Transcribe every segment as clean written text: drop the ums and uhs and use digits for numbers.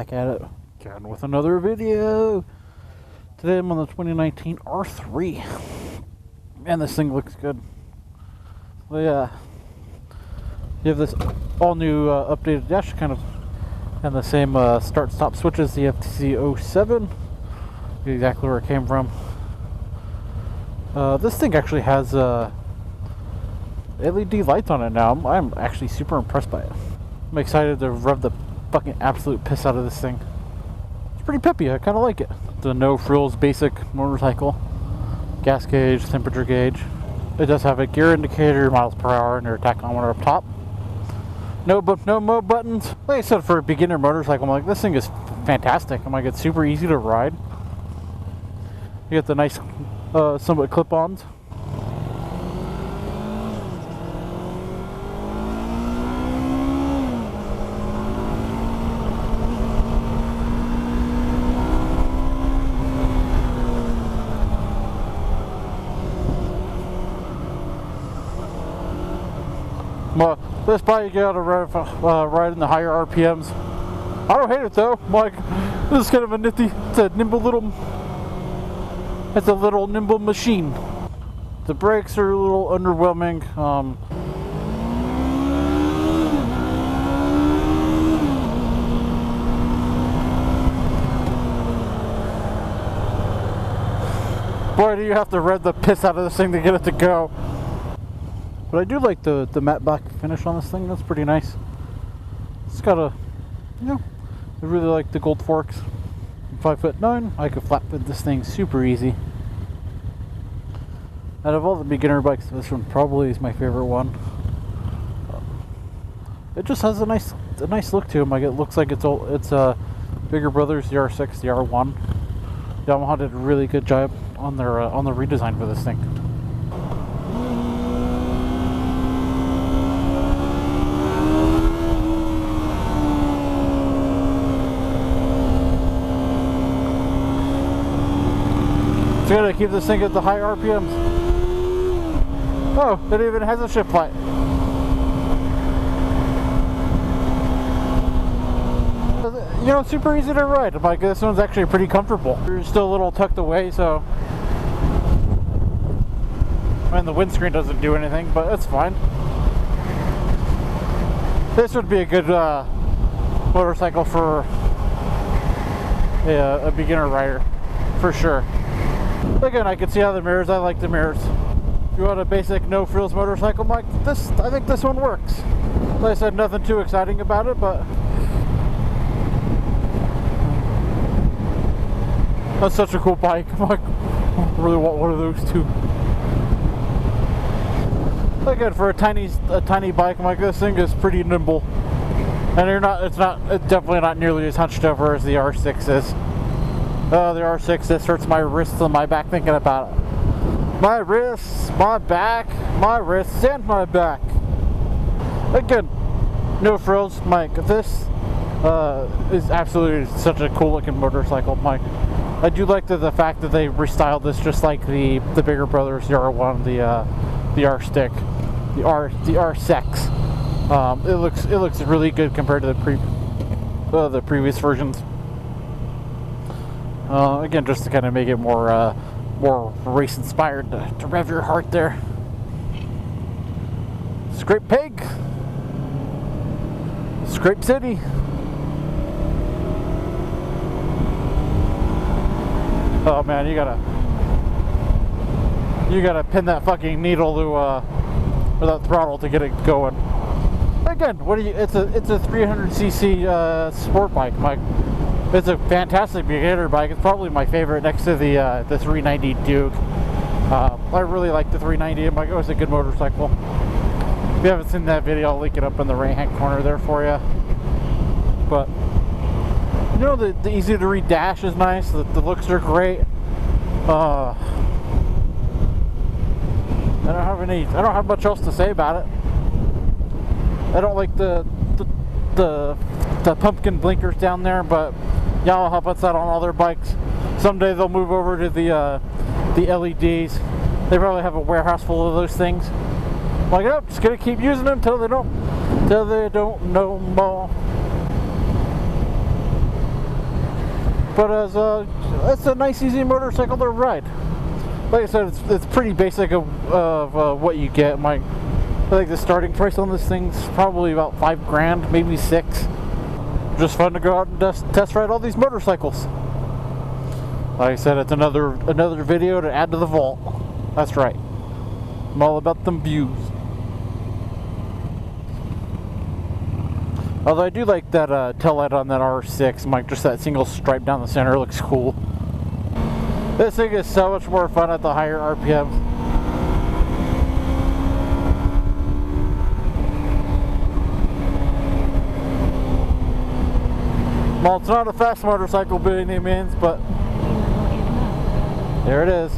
back at it again with another video. Today I'm on the 2019 R3. Man, this thing looks good. So yeah, you have this all new updated dash, kind of, and the same start stop switches, the FTC 07. Exactly where it came from. This thing actually has LED lights on it now. I'm actually super impressed by it. I'm excited to rev the fucking absolute piss out of this thing. It's pretty peppy, I kind of like it. The no frills basic motorcycle. Gas gauge, temperature gauge. It does have a gear indicator, miles per hour, and your tachometer up top. No mode buttons. Like I said, for a beginner motorcycle, I'm like, this thing is fantastic. I'm like, it's super easy to ride. You get the nice, somewhat clip-ons. Well, this bike you gotta ride in the higher RPMs. I don't hate it though. I'm like, this is kind of a nifty, it's a little nimble machine. The brakes are a little underwhelming. Boy, do you have to rev the piss out of this thing to get it to go. But I do like the matte black finish on this thing. That's pretty nice. It's got a, you know, I really like the gold forks. I'm 5'9". I could flatbed this thing super easy. Out of all the beginner bikes, this one probably is my favorite one. It just has a nice look to it. Like, it looks like it's bigger brothers, the R6, the R1. Yamaha did a really good job on their on the redesign for this thing. So you gotta keep this thing at the high RPMs. Oh, it even has a shift light. You know, super easy to ride. Like, this one's actually pretty comfortable. You're still a little tucked away, so. And the windscreen doesn't do anything, but it's fine. This would be a good motorcycle for a beginner rider, for sure. Again, I can see how the mirrors, I like the mirrors. If you want a basic no frills motorcycle, Mike, I think this one works. Like I said, nothing too exciting about it, but that's such a cool bike. I'm like, I really want one of those too. Again, for a tiny bike, I'm like, this thing is pretty nimble. And it's definitely not nearly as hunched over as the R6 is. Oh, the R6, this hurts my wrists and my back thinking about it. My wrists, my back, my wrists, and my back. Again, no frills, Mike. This is absolutely such a cool looking motorcycle, Mike. I do like the fact that they restyled this just like the bigger brothers, the R1, the R stick, the R6. It looks really good compared to the previous versions. Again, just to kind of make it more race inspired to rev your heart there. Scrape Pig, Scrape City. Oh man, you gotta pin that fucking needle to or that throttle to get it going. Again, it's a 300cc sport bike, Mike. It's a fantastic beginner bike. It's probably my favorite next to the 390 Duke. I really like the 390. I'm like, oh, it's a good motorcycle. If you haven't seen that video, I'll link it up in the right hand corner there for you. But you know, the easy to read dash is nice. The looks are great. I don't have much else to say about it. I don't like the pumpkin blinkers down there, but Yamaha puts that on all their bikes. Someday they'll move over to the LEDs. They probably have a warehouse full of those things. I'm like, oh, just gonna keep using them till they don't no more. but as it's a nice easy motorcycle to ride. Like I said, it's pretty basic of what you get. I think the starting price on this thing's probably about $5 grand, maybe $6. Just fun to go out and test ride all these motorcycles. Like I said, it's another video to add to the vault. That's right. I'm all about them views. Although I do like that tail light on that R6, Mike, just that single stripe down the center looks cool. This thing is so much more fun at the higher RPMs. Well, it's not a fast motorcycle by any means, but there it is.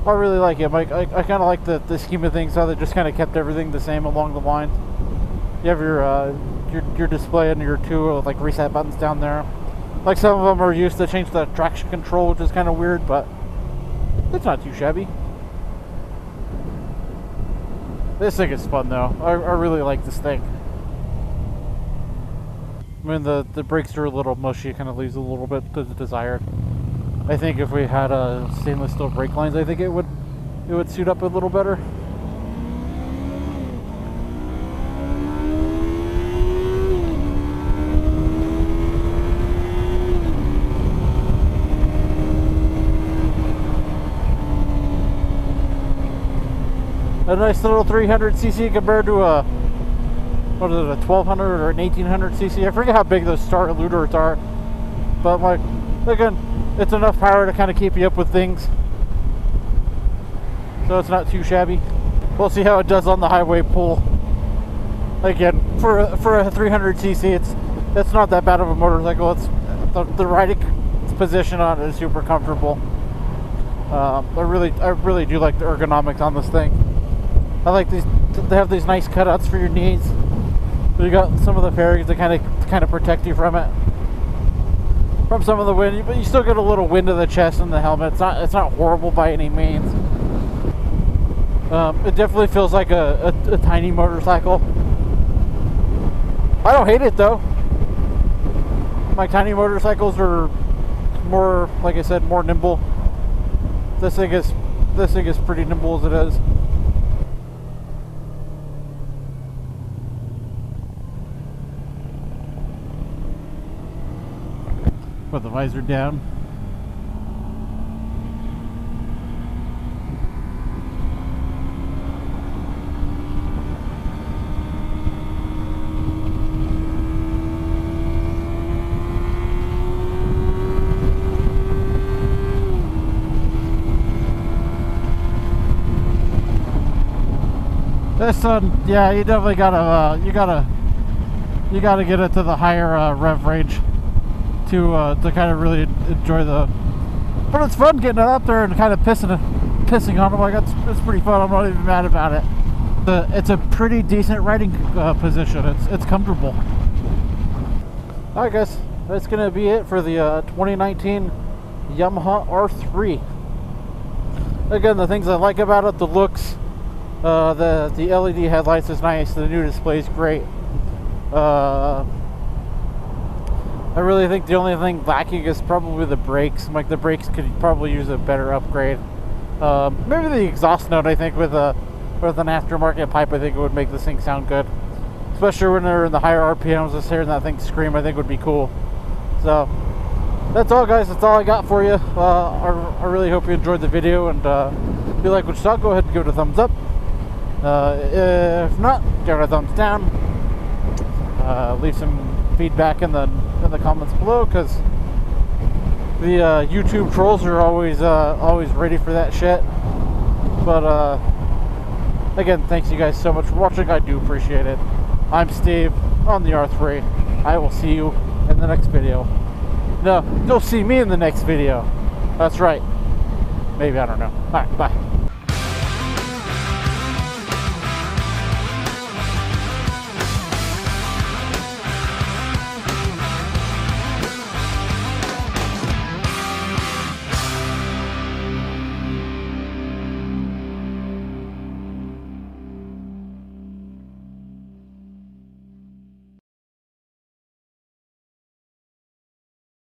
I really like it, Mike. I kind of like the scheme of things, how they just kind of kept everything the same along the lines. You have your display and your two like reset buttons down there. Like some of them are used to change the traction control, which is kind of weird, but it's not too shabby. This thing is fun though. I really like this thing. I mean, the brakes are a little mushy, it kind of leaves a little bit to the desired. I think if we had stainless steel brake lines, I think it would suit up a little better. A nice little 300cc compared to a, what is it, a 1200 or an 1800cc. I forget how big those Star Eluders are, but like, again, it's enough power to kind of keep you up with things, so it's not too shabby. We'll see how it does on the highway pull. Again, for a 300cc, it's not that bad of a motorcycle. It's the riding position on it is super comfortable. I really do like the ergonomics on this thing. I like these. They have these nice cutouts for your knees. But you got some of the fairings that kind of protect you from it, from some of the wind. But you still get a little wind to the chest and the helmet. It's not horrible by any means. It definitely feels like a tiny motorcycle. I don't hate it though. My tiny motorcycles are more, like I said, more nimble. This thing is pretty nimble as it is. Put the visor down. This one, yeah, you definitely gotta get it to the higher rev range to kind of really enjoy but it's fun getting it out there and kind of pissing on it. Like it's pretty fun. I'm not even mad about it. It's a pretty decent riding position. It's comfortable. All right, guys, that's gonna be it for the 2019 Yamaha R3. Again, the things I like about it: the looks, the LED headlights is nice. The new display is great. I really think the only thing lacking is probably the brakes. Like the brakes could probably use a better upgrade. Maybe the exhaust note. I think with an aftermarket pipe, I think it would make this thing sound good, especially when they're in the higher RPMs. Just hearing that thing scream, I think would be cool. So that's all, guys. That's all I got for you. I really hope you enjoyed the video, and if you like what you saw, go ahead and give it a thumbs up. If not, give it a thumbs down. Leave some feedback in the comments below, because the YouTube trolls are always ready for that shit. But again, thanks you guys so much for watching. I do appreciate it. I'm Steve on the R3. I will see you in the next video. No, you'll see me in the next video. That's right. Maybe, I don't know. Alright, bye.